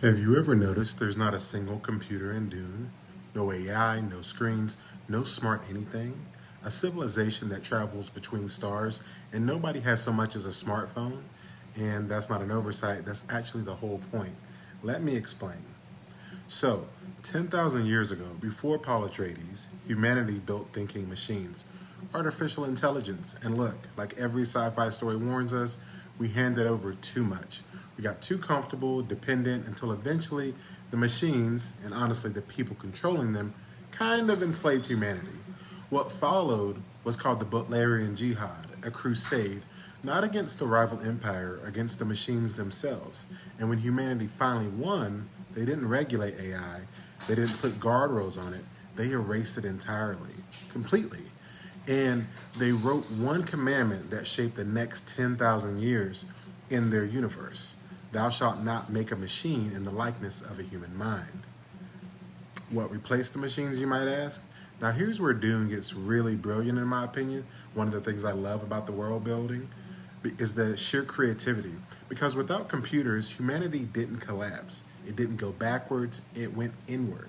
Have you ever noticed there's not a single computer in Dune? No AI, no screens, no smart anything? A civilization that travels between stars and nobody has so much as a smartphone? And that's not an oversight, that's actually the whole point. Let me explain. So, 10,000 years ago, before Paul Atreides, humanity built thinking machines, artificial intelligence, and look, like every sci-fi story warns us, we handed over too much. We got too comfortable, dependent, until eventually the machines, and honestly the people controlling them, kind of enslaved humanity. What followed was called the Butlerian Jihad, a crusade, not against the rival empire, against the machines themselves. And when humanity finally won, they didn't regulate AI, they didn't put guardrails on it, they erased it entirely, completely. And they wrote one commandment that shaped the next 10,000 years in their universe. Thou shalt not make a machine in the likeness of a human mind. What replaced the machines, you might ask? Now here's where Dune gets really brilliant in my opinion. One of the things I love about the world building is the sheer creativity. Because without computers, humanity didn't collapse. It didn't go backwards, it went inward.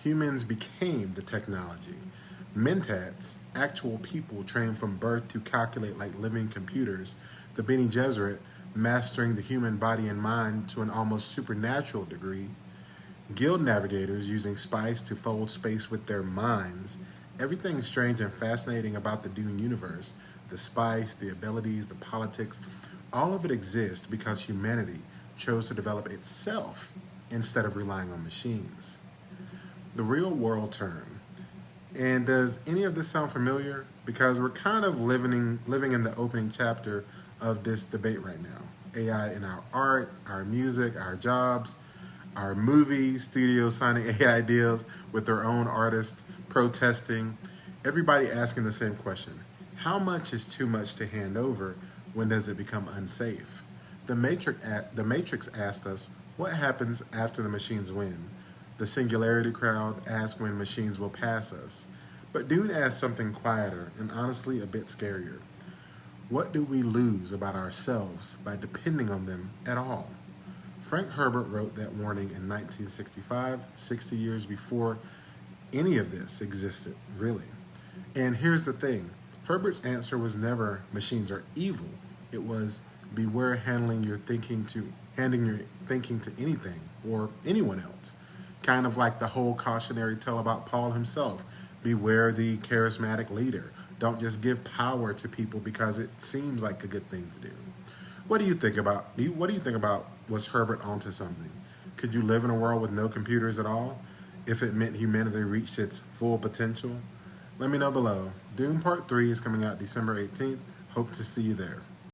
Humans became the technology. Mentats, actual people trained from birth to calculate like living computers, the Bene Gesserit, mastering the human body and mind to an almost supernatural degree, guild navigators using spice to fold space with their minds. Everything strange and fascinating about the Dune universe, the spice, the abilities, the politics, all of it exists because humanity chose to develop itself instead of relying on machines. The real world term. And does any of this sound familiar? Because we're kind of living in the opening chapter of this debate right now. AI in our art, our music, our jobs, our movies, studios signing AI deals with their own artists, protesting, everybody asking the same question. How much is too much to hand over? When does it become unsafe? The Matrix asked us, what happens after the machines win? The Singularity crowd asked when machines will pass us. But Dune asked something quieter and honestly a bit scarier. What do we lose about ourselves by depending on them at all? Frank Herbert wrote that warning in 1965, 60 years before any of this existed, really. And here's the thing. Herbert's answer was never machines are evil. It was beware handing your thinking to anything or anyone else. Kind of like the whole cautionary tale about Paul himself. Beware the charismatic leader. Don't just give power to people because it seems like a good thing to do. What do you think about? Was Herbert onto something? Could you live in a world with no computers at all if it meant humanity reached its full potential? Let me know below. Dune Part 3 is coming out December 18th. Hope to see you there.